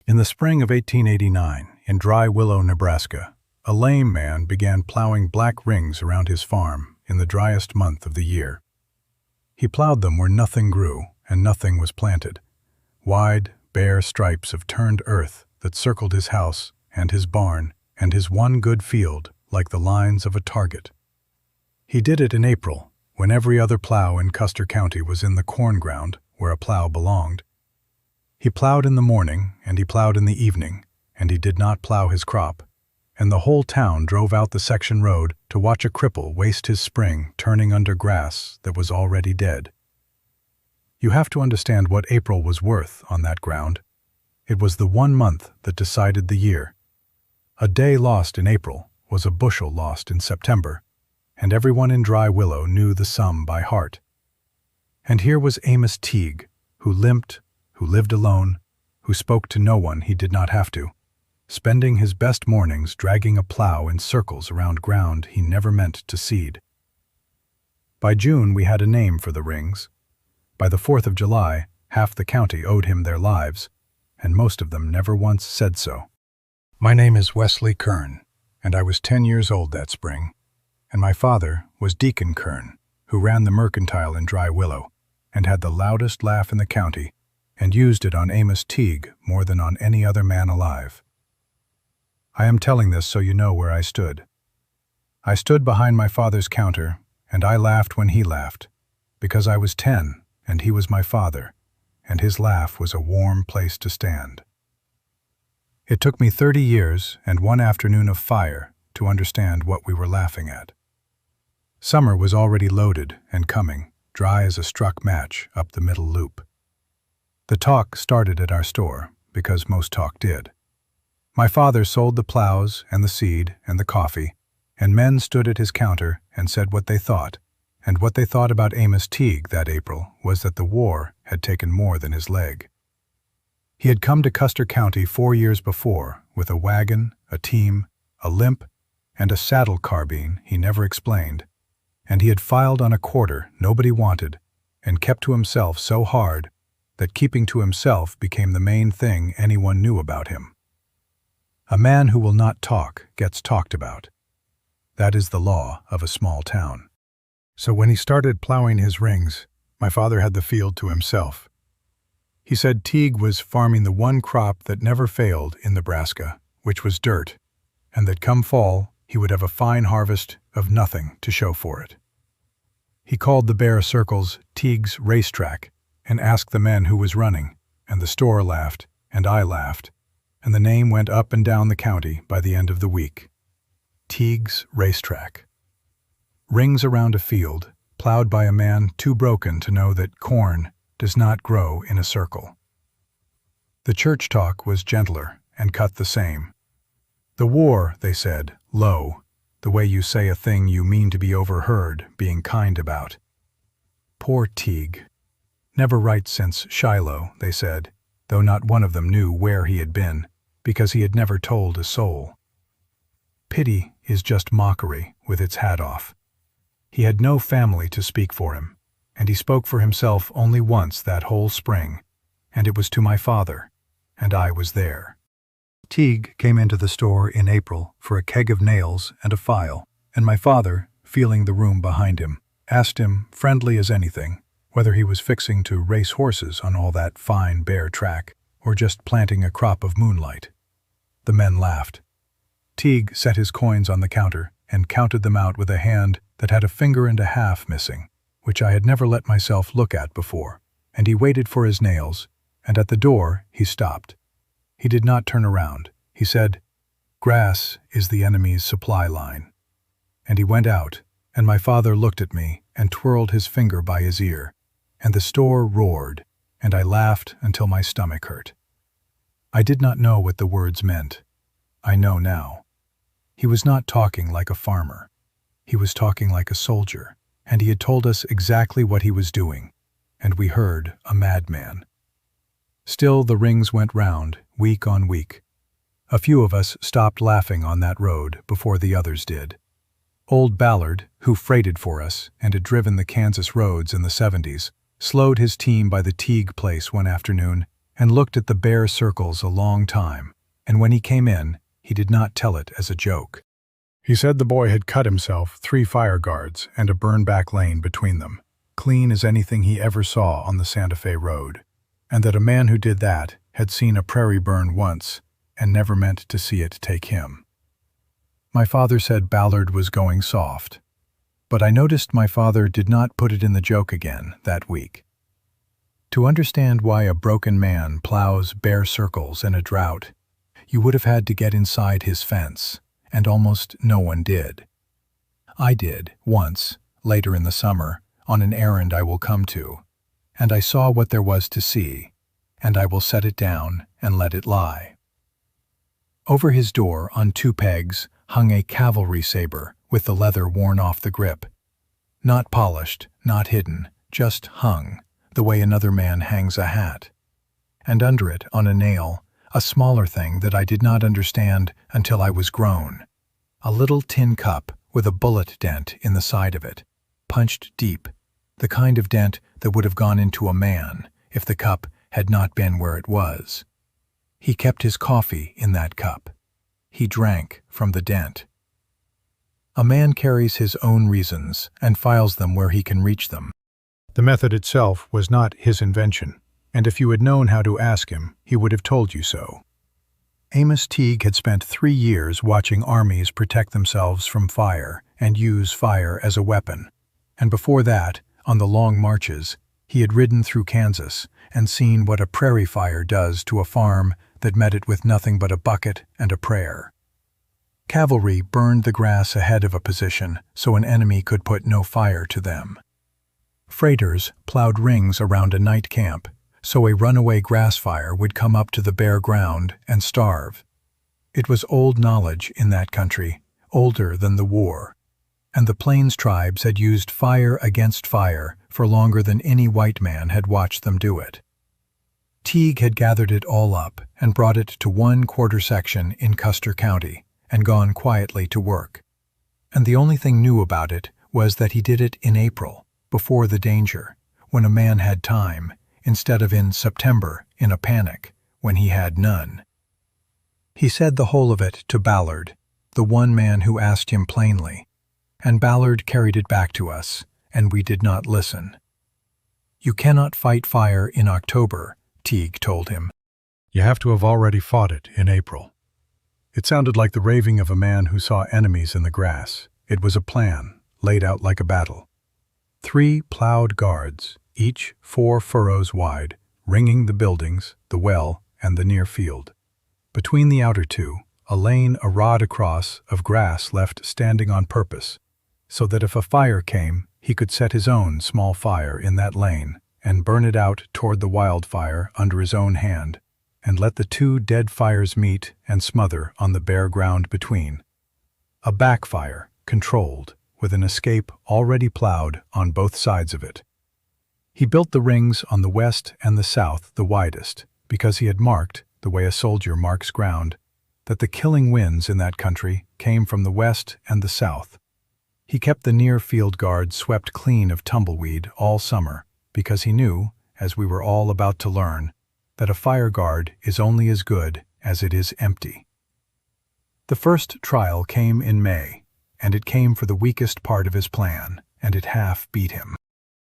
In the spring of 1889, in Dry Willow, Nebraska, a lame man began plowing black rings around his farm in the driest month of the year. He plowed them where nothing grew and nothing was planted, wide, bare stripes of turned earth that circled his house and his barn and his one good field like the lines of a target. He did it in April, when every other plow in Custer County was in the corn ground where a plow belonged. He plowed in the morning, and he plowed in the evening, and he did not plow his crop, and the whole town drove out the section road to watch a cripple waste his spring turning under grass that was already dead. You have to understand what April was worth on that ground. It was the 1 month that decided the year. A day lost in April was a bushel lost in September, and everyone in Dry Willow knew the sum by heart. And here was Amos Teague, who limped, who lived alone, who spoke to no one he did not have to, spending his best mornings dragging a plow in circles around ground he never meant to seed. By June we had a name for the rings. By the 4th of July, half the county owed him their lives, and most of them never once said so. My name is Wesley Kern, and I was 10 years old that spring, and my father was Deacon Kern, who ran the mercantile in Dry Willow, and had the loudest laugh in the county, and used it on Amos Teague more than on any other man alive. I am telling this so you know where I stood. I stood behind my father's counter, and I laughed when he laughed, because I was 10, and he was my father, and his laugh was a warm place to stand. It took me 30 years and one afternoon of fire to understand what we were laughing at. Summer was already loaded and coming, dry as a struck match up the middle loop. The talk started at our store, because most talk did. My father sold the plows and the seed and the coffee, and men stood at his counter and said what they thought, and what they thought about Amos Teague that April was that the war had taken more than his leg. He had come to Custer County 4 years before with a wagon, a team, a limp, and a saddle carbine he never explained, and he had filed on a quarter nobody wanted and kept to himself so hard that keeping to himself became the main thing anyone knew about him. A man who will not talk gets talked about. That is the law of a small town. So when he started plowing his rings, my father had the field to himself. He said Teague was farming the one crop that never failed in Nebraska, which was dirt, and that come fall he would have a fine harvest of nothing to show for it. He called the bare circles Teague's racetrack, and asked the men who was running, and the store laughed, and I laughed, and the name went up and down the county by the end of the week. Teague's racetrack. Rings around a field, plowed by a man too broken to know that corn does not grow in a circle. The church talk was gentler and cut the same. The war, they said, low, the way you say a thing you mean to be overheard, being kind about. Poor Teague. Never right since Shiloh, they said, though not one of them knew where he had been, because he had never told a soul. Pity is just mockery with its hat off. He had no family to speak for him, and he spoke for himself only once that whole spring, and it was to my father, and I was there. Teague came into the store in April for a keg of nails and a file, and my father, feeling the room behind him, asked him, friendly as anything, whether he was fixing to race horses on all that fine bare track, or just planting a crop of moonlight. The men laughed. Teague set his coins on the counter and counted them out with a hand that had a finger and a half missing, which I had never let myself look at before, and he waited for his nails, and at the door he stopped. He did not turn around. He said, "Grass is the enemy's supply line." And he went out, and my father looked at me and twirled his finger by his ear, and the store roared, and I laughed until my stomach hurt. I did not know what the words meant. I know now. He was not talking like a farmer. He was talking like a soldier, and he had told us exactly what he was doing, and we heard a madman. Still the rings went round, week on week. A few of us stopped laughing on that road before the others did. Old Ballard, who freighted for us and had driven the Kansas roads in the 70s, slowed his team by the Teague place one afternoon and looked at the bare circles a long time, and when he came in, he did not tell it as a joke. He said the boy had cut himself 3 fire guards and a burn-back lane between them, clean as anything he ever saw on the Santa Fe road, and that a man who did that had seen a prairie burn once and never meant to see it take him. My father said Ballard was going soft, but I noticed my father did not put it in the joke again that week. To understand why a broken man plows bare circles in a drought, you would have had to get inside his fence, and almost no one did. I did, once, later in the summer, on an errand I will come to, and I saw what there was to see, and I will set it down and let it lie. Over his door, on 2 pegs, hung a cavalry saber with the leather worn off the grip. Not polished, not hidden, just hung, the way another man hangs a hat. And under it, on a nail, a smaller thing that I did not understand until I was grown. A little tin cup with a bullet dent in the side of it, punched deep, the kind of dent that would have gone into a man if the cup had not been where it was. He kept his coffee in that cup. He drank from the dent. A man carries his own reasons and files them where he can reach them. The method itself was not his invention, and if you had known how to ask him, he would have told you so. Amos Teague had spent 3 years watching armies protect themselves from fire and use fire as a weapon, and before that, on the long marches, he had ridden through Kansas and seen what a prairie fire does to a farm that met it with nothing but a bucket and a prayer. Cavalry burned the grass ahead of a position so an enemy could put no fire to them. Freighters plowed rings around a night camp so a runaway grass fire would come up to the bare ground and starve. It was old knowledge in that country, older than the war, and the Plains tribes had used fire against fire for longer than any white man had watched them do it. Teague had gathered it all up and brought it to 1 quarter section in Custer County and gone quietly to work. And the only thing new about it was that he did it in April, before the danger, when a man had time, instead of in September in a panic, when he had none. He said the whole of it to Ballard, the one man who asked him plainly, and Ballard carried it back to us, and we did not listen. You cannot fight fire in October, Teague told him. You have to have already fought it in April. It sounded like the raving of a man who saw enemies in the grass. It was a plan, laid out like a battle. 3 plowed guards, each 4 furrows wide, ringing the buildings, the well, and the near field. Between the outer 2, a lane a rod across of grass left standing on purpose, so that if a fire came, he could set his own small fire in that lane and burn it out toward the wildfire under his own hand, and let the 2 dead fires meet and smother on the bare ground between. A backfire, controlled, with an escape already plowed on both sides of it. He built the rings on the west and the south the widest, because he had marked, the way a soldier marks ground, that the killing winds in that country came from the west and the south. He kept the near field guard swept clean of tumbleweed all summer, because he knew, as we were all about to learn, that a fire guard is only as good as it is empty. The first trial came in May, and it came for the weakest part of his plan, and it half beat him.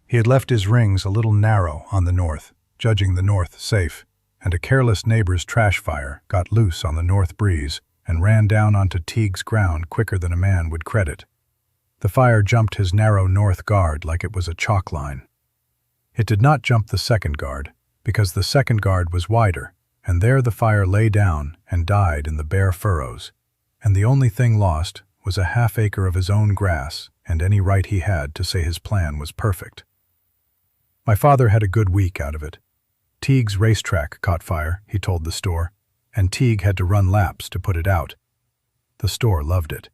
He had left his rings a little narrow on the north, judging the north safe, and a careless neighbor's trash fire got loose on the north breeze and ran down onto Teague's ground quicker than a man would credit. The fire jumped his narrow north guard like it was a chalk line. It did not jump the second guard, because the second guard was wider, and there the fire lay down and died in the bare furrows, and the only thing lost was a half-acre of his own grass and any right he had to say his plan was perfect. My father had a good week out of it. Teague's racetrack caught fire, he told the store, and Teague had to run laps to put it out. The store loved it.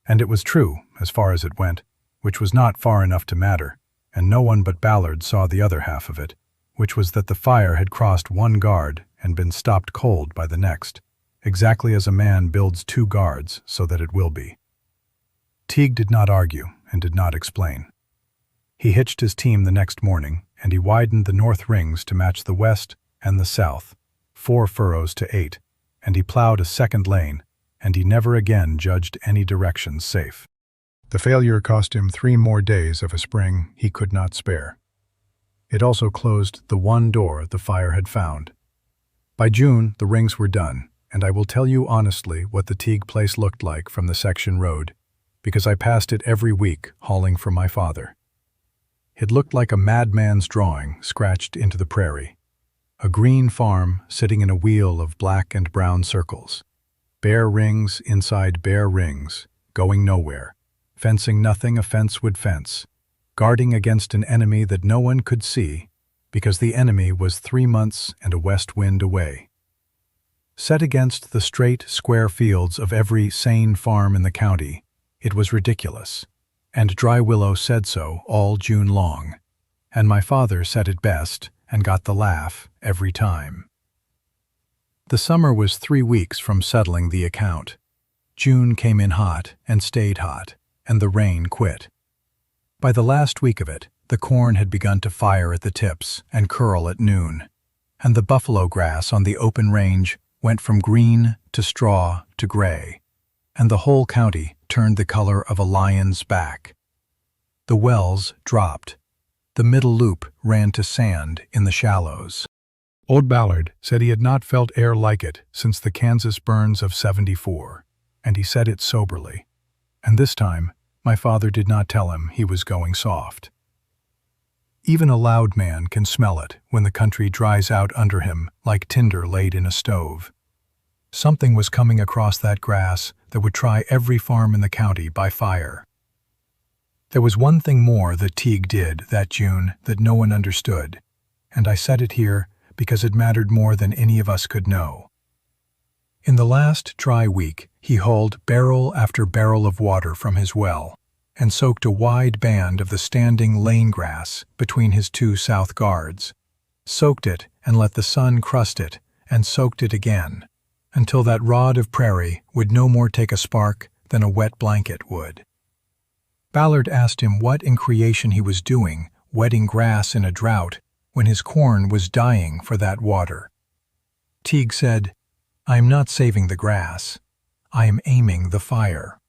And it was true, as far as it went, which was not far enough to matter, and no one but Ballard saw the other half of it, which was that the fire had crossed 1 guard and been stopped cold by the next, exactly as a man builds 2 guards so that it will be. Teague did not argue and did not explain. He hitched his team the next morning, and he widened the north rings to match the west and the south, 4 furrows to 8, and he plowed a second lane, and he never again judged any directions safe. The failure cost him 3 more days of a spring he could not spare. It also closed the one door the fire had found. By June, the rings were done, and I will tell you honestly what the Teague place looked like from the section road, because I passed it every week hauling for my father. It looked like a madman's drawing scratched into the prairie. A green farm sitting in a wheel of black and brown circles. Bare rings inside bare rings, going nowhere. Fencing nothing a fence would fence. Guarding against an enemy that no one could see, because the enemy was 3 months and a west wind away. Set against the straight, square fields of every sane farm in the county, it was ridiculous. And Dry Willow said so all June long. And my father said it best and got the laugh every time. The summer was 3 weeks from settling the account. June came in hot and stayed hot, and the rain quit. By the last week of it, the corn had begun to fire at the tips and curl at noon, and the buffalo grass on the open range went from green to straw to gray, and the whole county turned the color of a lion's back. The wells dropped. The middle loop ran to sand in the shallows. Old Ballard said he had not felt air like it since the Kansas burns of '74, and he said it soberly. And this time, my father did not tell him he was going soft. Even a loud man can smell it when the country dries out under him like tinder laid in a stove. Something was coming across that grass that would try every farm in the county by fire. There was one thing more that Teague did that June that no one understood, and I said it here because it mattered more than any of us could know. In the last dry week, he hauled barrel after barrel of water from his well and soaked a wide band of the standing lane grass between his 2 south guards, soaked it and let the sun crust it, and soaked it again, until that rod of prairie would no more take a spark than a wet blanket would. Ballard asked him what in creation he was doing, wetting grass in a drought, when his corn was dying for that water. Teague said, "I am not saving the grass. I am aiming the fire."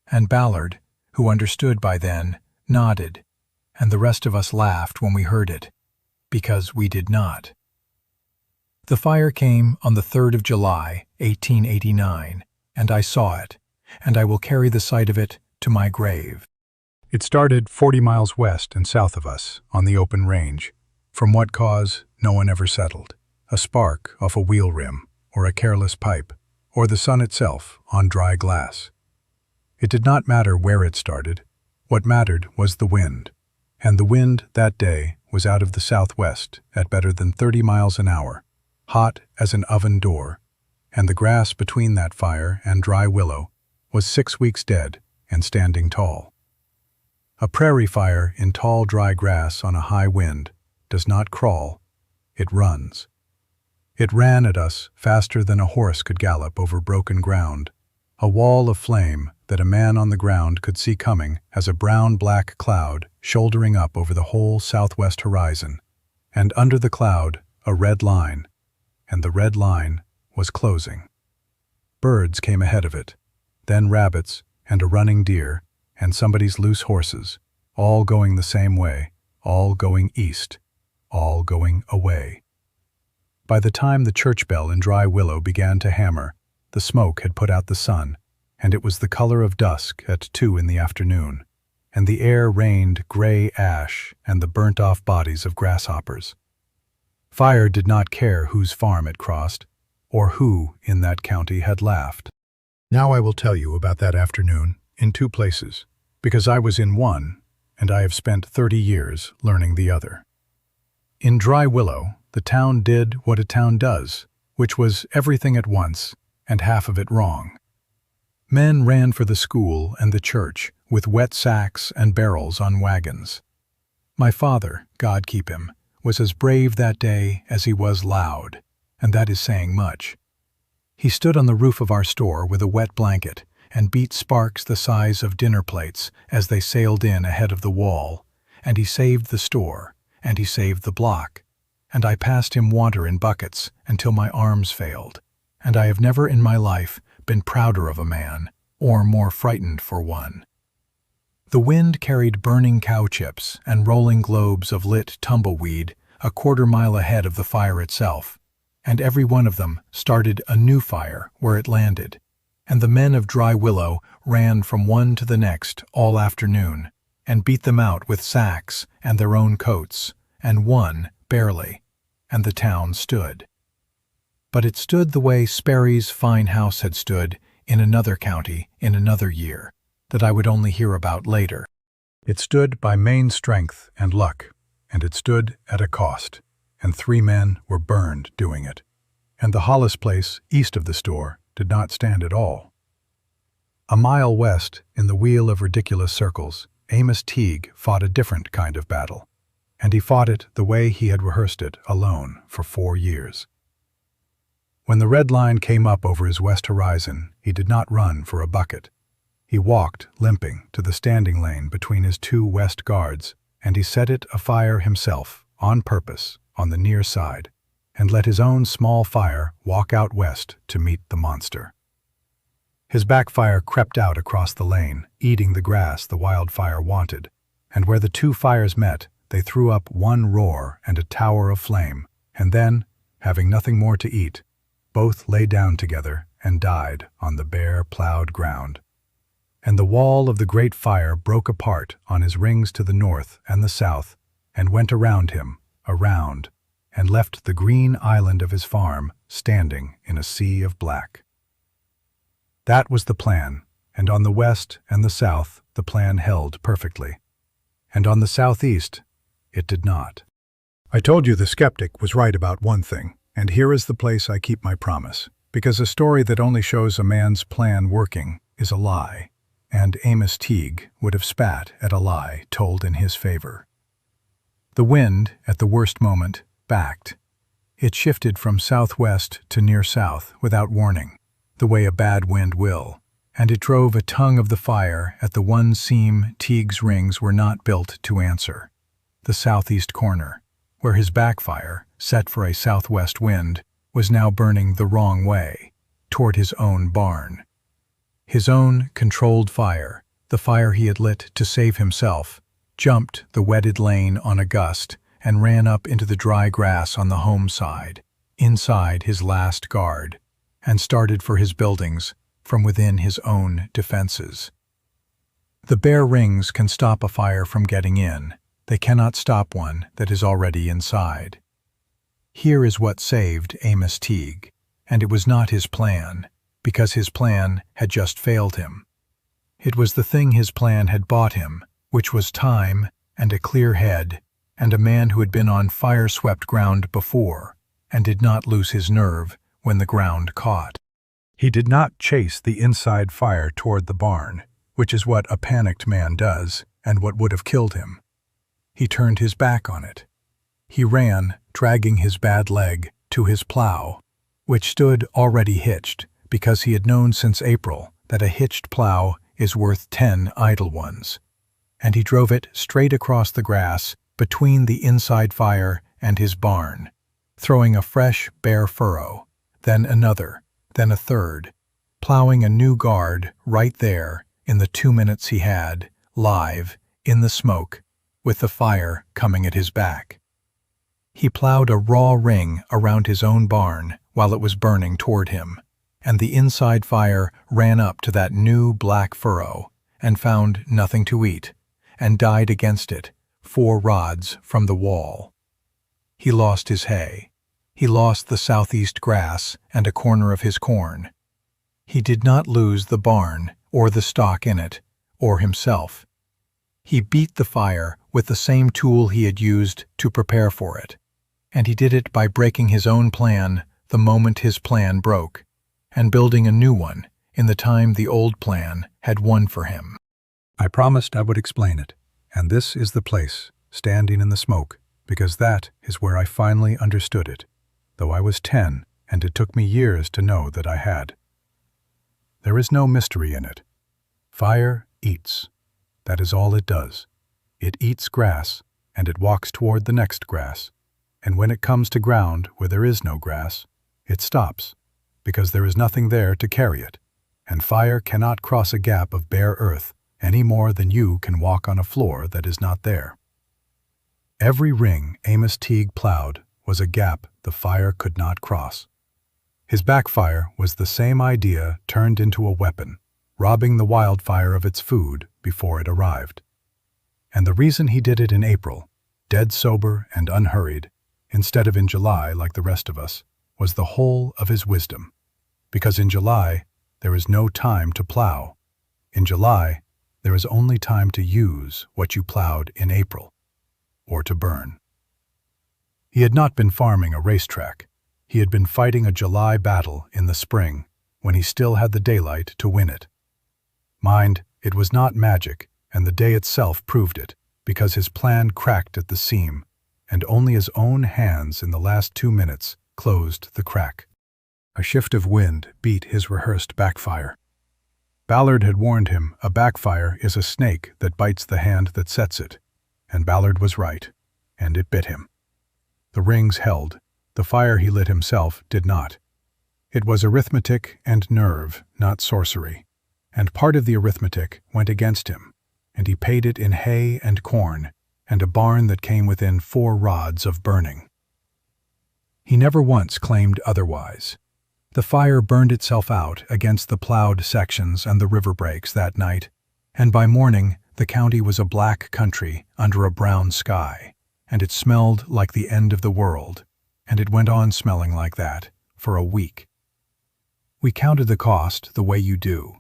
And Ballard, who understood by then, nodded, and the rest of us laughed when we heard it, because we did not. The fire came on the 3rd of July, 1889, and I saw it, and I will carry the sight of it to my grave. It started 40 miles west and south of us, on the open range. From what cause, no one ever settled. A spark off a wheel rim, or a careless pipe, or the sun itself on dry glass. It did not matter where it started. What mattered was the wind. And the wind that day was out of the southwest at better than 30 miles an hour, hot as an oven door, and the grass between that fire and Dry Willow was 6 weeks dead and standing tall. A prairie fire in tall dry grass on a high wind does not crawl, it runs. It ran at us faster than a horse could gallop over broken ground, a wall of flame that a man on the ground could see coming as a brown-black cloud shouldering up over the whole southwest horizon, and under the cloud a red line, and the red line was closing. Birds came ahead of it, then rabbits and a running deer and somebody's loose horses, all going the same way, all going east, all going away. By the time the church bell in Dry Willow began to hammer, the smoke had put out the sun, and it was the color of dusk at 2 in the afternoon, and the air rained gray ash and the burnt-off bodies of grasshoppers. Fire did not care whose farm it crossed, or who in that county had laughed. Now I will tell you about that afternoon in 2 places, because I was in one, and I have spent 30 years learning the other. In Dry Willow, the town did what a town does, which was everything at once, and half of it wrong. Men ran for the school and the church with wet sacks and barrels on wagons. My father, God keep him, was as brave that day as he was loud, and that is saying much. He stood on the roof of our store with a wet blanket and beat sparks the size of dinner plates as they sailed in ahead of the wall, and he saved the store, and he saved the block, and I passed him water in buckets until my arms failed, and I have never in my life been prouder of a man, or more frightened for one. The wind carried burning cow chips and rolling globes of lit tumbleweed a quarter-mile ahead of the fire itself, and every one of them started a new fire where it landed, and the men of Dry Willow ran from one to the next all afternoon, and beat them out with sacks and their own coats, and won, barely, and the town stood. But it stood the way Sperry's fine house had stood in another county in another year, that I would only hear about later. It stood by main strength and luck, and it stood at a cost, and 3 men were burned doing it. And the Hollis place east of the store did not stand at all. A mile west, in the wheel of ridiculous circles, Amos Teague fought a different kind of battle, and he fought it the way he had rehearsed it alone for 4 years. When the red line came up over his west horizon, he did not run for a bucket. He walked, limping, to the standing lane between his 2 west guards, and he set it afire himself, on purpose, on the near side, and let his own small fire walk out west to meet the monster. His backfire crept out across the lane, eating the grass the wildfire wanted, and where the 2 fires met, they threw up one roar and a tower of flame, and then, having nothing more to eat, both lay down together and died on the bare, plowed ground. And the wall of the great fire broke apart on his rings to the north and the south, and went around him, around, and left the green island of his farm standing in a sea of black. That was the plan, and on the west and the south the plan held perfectly, and on the southeast it did not. I told you the skeptic was right about one thing, and here is the place I keep my promise, because a story that only shows a man's plan working is a lie, and Amos Teague would have spat at a lie told in his favor. The wind, at the worst moment, backed. It shifted from southwest to near south without warning, the way a bad wind will, and it drove a tongue of the fire at the one seam Teague's rings were not built to answer, the southeast corner, where his backfire, set for a southwest wind, was now burning the wrong way, toward his own barn. His own controlled fire, the fire he had lit to save himself, jumped the wetted lane on a gust and ran up into the dry grass on the home side, inside his last guard, and started for his buildings from within his own defenses. The bare rings can stop a fire from getting in. They cannot stop one that is already inside. Here is what saved Amos Teague, and it was not his plan, because his plan had just failed him. It was the thing his plan had bought him, which was time and a clear head, and a man who had been on fire-swept ground before, and did not lose his nerve when the ground caught. He did not chase the inside fire toward the barn, which is what a panicked man does, and what would have killed him. He turned his back on it. He ran, dragging his bad leg, to his plow, which stood already hitched, because he had known since April that a hitched plow is worth 10 idle ones, and he drove it straight across the grass between the inside fire and his barn, throwing a fresh, bare furrow, then another, then a third, plowing a new guard right there in the 2 minutes he had, live, in the smoke, with the fire coming at his back. He plowed a raw ring around his own barn while it was burning toward him, and the inside fire ran up to that new black furrow and found nothing to eat, and died against it, 4 rods from the wall. He lost his hay. He lost the southeast grass and a corner of his corn. He did not lose the barn, or the stock in it, or himself. He beat the fire with the same tool he had used to prepare for it, and he did it by breaking his own plan the moment his plan broke, and building a new one in the time the old plan had won for him. I promised I would explain it, and this is the place, standing in the smoke, because that is where I finally understood it, though I was 10, and it took me years to know that I had. There is no mystery in it. Fire eats. That is all it does. It eats grass, and it walks toward the next grass. And when it comes to ground where there is no grass, it stops, because there is nothing there to carry it, and fire cannot cross a gap of bare earth any more than you can walk on a floor that is not there. Every ring Amos Teague plowed was a gap the fire could not cross. His backfire was the same idea turned into a weapon, robbing the wildfire of its food before it arrived. And the reason he did it in April, dead sober and unhurried, instead of in July like the rest of us, was the whole of his wisdom. Because in July, there is no time to plow. In July, there is only time to use what you plowed in April, or to burn. He had not been farming a racetrack. He had been fighting a July battle in the spring, when he still had the daylight to win it. Mind, it was not magic, and the day itself proved it, because his plan cracked at the seam, and only his own hands in the last 2 minutes closed the crack. A shift of wind beat his rehearsed backfire. Ballard had warned him a backfire is a snake that bites the hand that sets it, and Ballard was right, and it bit him. The rings held. The fire he lit himself did not. It was arithmetic and nerve, not sorcery, and part of the arithmetic went against him, and he paid it in hay and corn, and a barn that came within 4 rods of burning. He never once claimed otherwise. The fire burned itself out against the plowed sections and the river breaks that night, and by morning the county was a black country under a brown sky, and it smelled like the end of the world, and it went on smelling like that for a week. We counted the cost the way you do.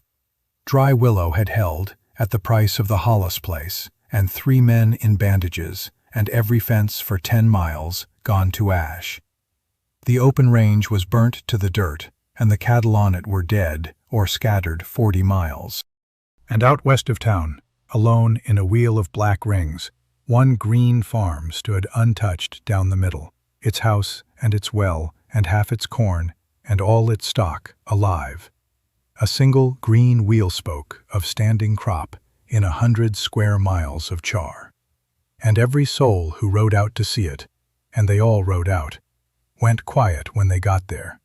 Dry Willow had held, at the price of the Hollis place, and 3 men in bandages, and every fence for 10 miles gone to ash. The open range was burnt to the dirt, and the cattle on it were dead or scattered 40 miles. And out west of town, alone in a wheel of black rings, one green farm stood untouched down the middle, its house and its well and half its corn and all its stock alive. A single green wheel spoke of standing crop in 100 square miles of char. And every soul who rode out to see it, and they all rode out, went quiet when they got there.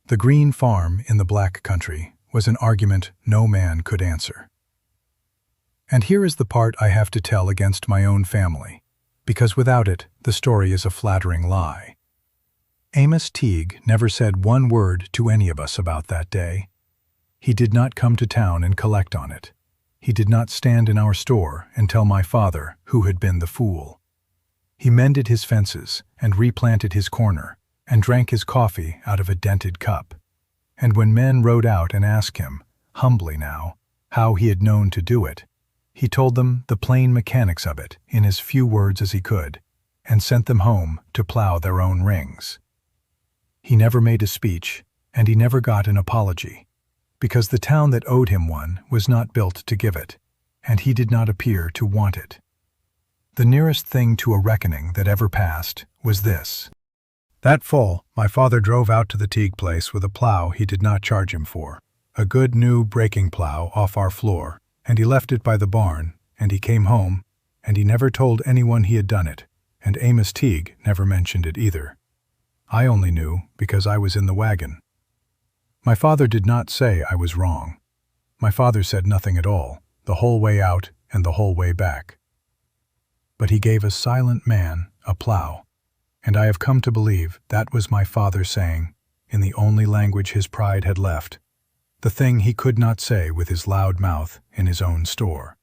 The green farm in the black country was an argument no man could answer. And here is the part I have to tell against my own family, because without it, the story is a flattering lie. Amos Teague never said one word to any of us about that day. He did not come to town and collect on it. He did not stand in our store and tell my father who had been the fool. He mended his fences and replanted his corner and drank his coffee out of a dented cup. And when men rode out and asked him, humbly now, how he had known to do it, he told them the plain mechanics of it in as few words as he could, and sent them home to plow their own rings. He never made a speech, and he never got an apology, because the town that owed him one was not built to give it, and he did not appear to want it. The nearest thing to a reckoning that ever passed was this. That fall, my father drove out to the Teague place with a plow he did not charge him for, a good new breaking plow off our floor, and he left it by the barn, and he came home, and he never told anyone he had done it, and Amos Teague never mentioned it either. I only knew because I was in the wagon. My father did not say I was wrong. My father said nothing at all, the whole way out and the whole way back. But he gave a silent man a plow, and I have come to believe that was my father saying, in the only language his pride had left, the thing he could not say with his loud mouth in his own store.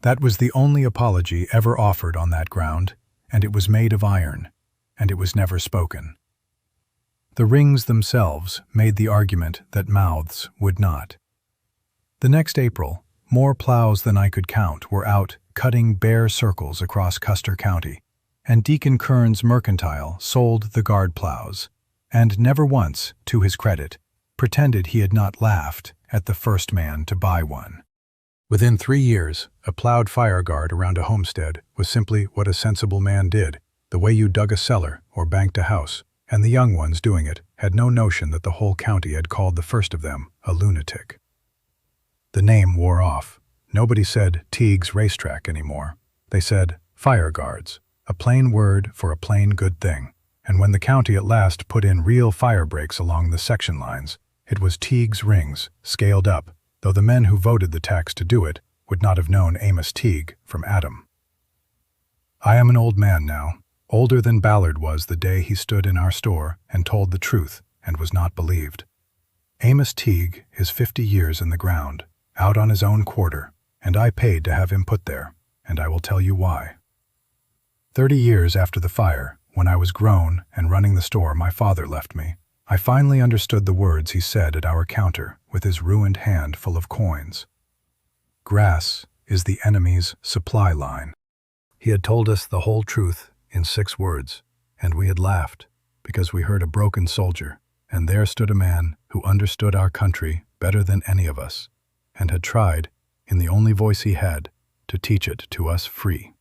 That was the only apology ever offered on that ground, and it was made of iron, and it was never spoken. The rings themselves made the argument that mouths would not. The next April, more plows than I could count were out cutting bare circles across Custer County, and Deacon Kern's Mercantile sold the guard plows, and never once, to his credit, pretended he had not laughed at the first man to buy one. Within 3 years, a plowed fire guard around a homestead was simply what a sensible man did, the way you dug a cellar or banked a house, and the young ones doing it had no notion that the whole county had called the first of them a lunatic. The name wore off. Nobody said Teague's racetrack anymore. They said fire guards, a plain word for a plain good thing. And when the county at last put in real fire breaks along the section lines, it was Teague's rings, scaled up, though the men who voted the tax to do it would not have known Amos Teague from Adam. I am an old man now, older than Ballard was the day he stood in our store and told the truth and was not believed. Amos Teague is 50 years in the ground, out on his own quarter, and I paid to have him put there, and I will tell you why. 30 years after the fire, when I was grown and running the store my father left me, I finally understood the words he said at our counter with his ruined hand full of coins. Grass is the enemy's supply line. He had told us the whole truth in 6 words, and we had laughed because we heard a broken soldier, and there stood a man who understood our country better than any of us, and had tried, in the only voice he had, to teach it to us free.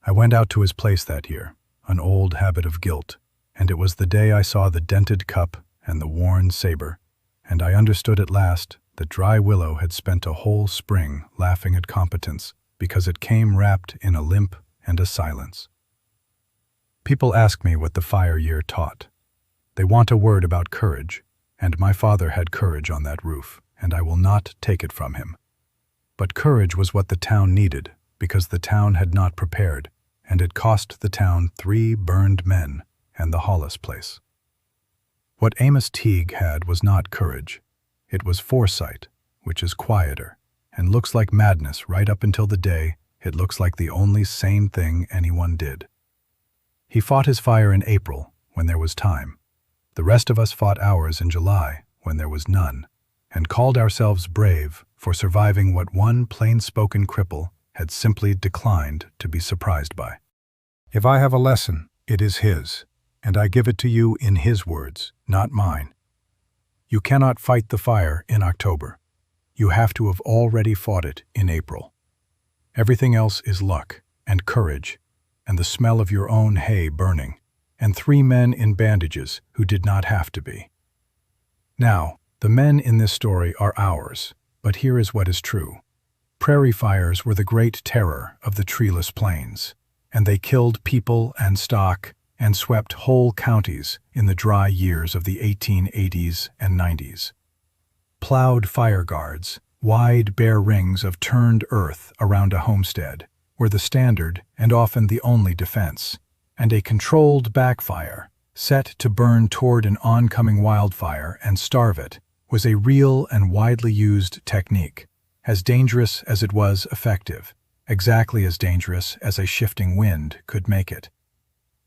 I went out to his place that year, an old habit of guilt, and it was the day I saw the dented cup and the worn saber, and I understood at last that Dry Willow had spent a whole spring laughing at competence because it came wrapped in a limp and a silence. People ask me what the fire year taught. They want a word about courage, and my father had courage on that roof, and I will not take it from him. But courage was what the town needed, because the town had not prepared, and it cost the town 3 burned men and the Hollis place. What Amos Teague had was not courage. It was foresight, which is quieter, and looks like madness right up until the day it looks like the only sane thing anyone did. He fought his fire in April, when there was time. The rest of us fought ours in July, when there was none, and called ourselves brave for surviving what one plain-spoken cripple had simply declined to be surprised by. If I have a lesson, it is his, and I give it to you in his words, not mine. You cannot fight the fire in October. You have to have already fought it in April. Everything else is luck and courage and the smell of your own hay burning, and 3 men in bandages who did not have to be. Now, the men in this story are ours, but here is what is true. Prairie fires were the great terror of the treeless plains, and they killed people and stock and swept whole counties in the dry years of the 1880s and 90s. Plowed fire guards, wide bare rings of turned earth around a homestead, were the standard and often the only defense, and a controlled backfire, set to burn toward an oncoming wildfire and starve it, was a real and widely used technique, as dangerous as it was effective, exactly as dangerous as a shifting wind could make it.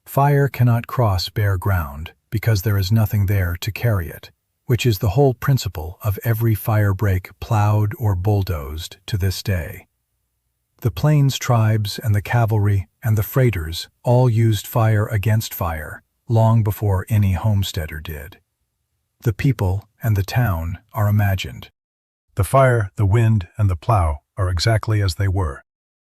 Fire cannot cross bare ground because there is nothing there to carry it, which is the whole principle of every fire break plowed or bulldozed to this day. The Plains tribes and the cavalry and the freighters all used fire against fire long before any homesteader did. The people and the town are imagined. The fire, the wind, and the plow are exactly as they were.